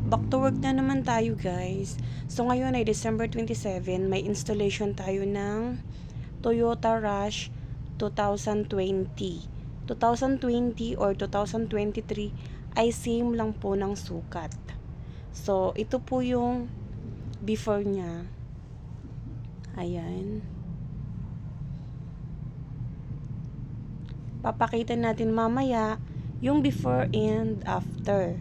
Back to work na naman tayo guys. So ngayon ay December 27, may installation tayo ng Toyota Rush 2020. 2020 or 2023 ay same lang po ng sukat. So ito po yung before niya. Ayan. Papakita natin mamaya yung before and after.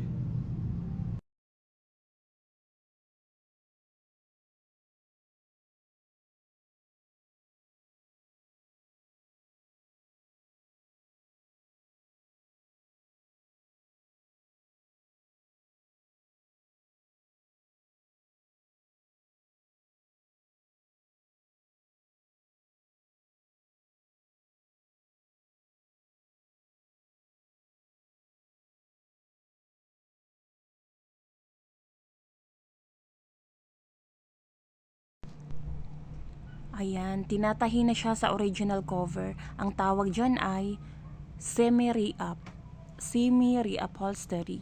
Ayan, tinatahi na siya sa original cover. Ang tawag dyan ay semi-re-up. Semi-reupholstery.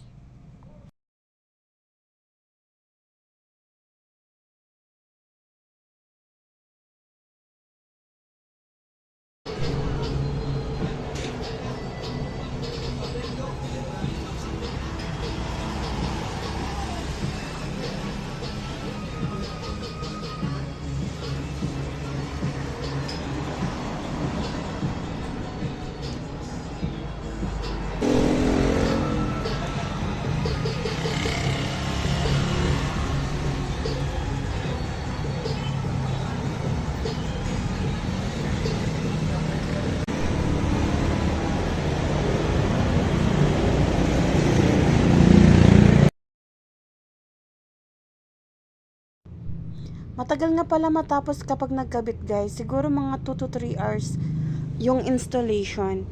Matagal nga pala matapos kapag nagkabit guys. Siguro mga 2 to 3 hours yung installation.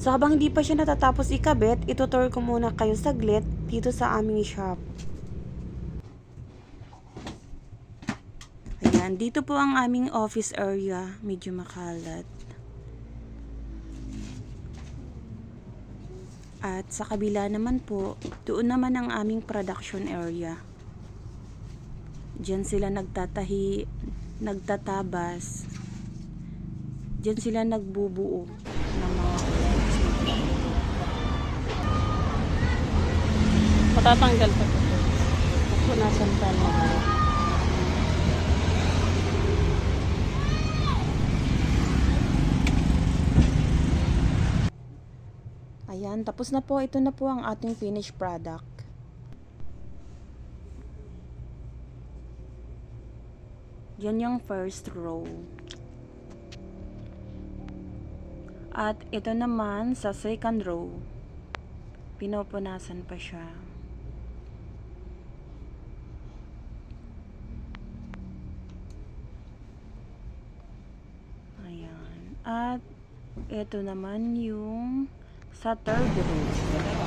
So habang hindi pa siya natatapos ikabit, itutur ko muna kayo saglit dito sa aming shop. Ayan, dito po ang aming office area. Medyo makalat. At sa kabila naman po, doon naman ang aming production area. Diyan sila nagtatahi, nagtatabas. Diyan sila nagbubuo ng mga matatanggal pa ito. Pupunasan pa naman. Ayan, tapos na po. Ito na po ang ating finished product. Yan yung first row. At ito naman sa second row. Pinupunasan pa siya. Ayan. At ito naman yung sa third row.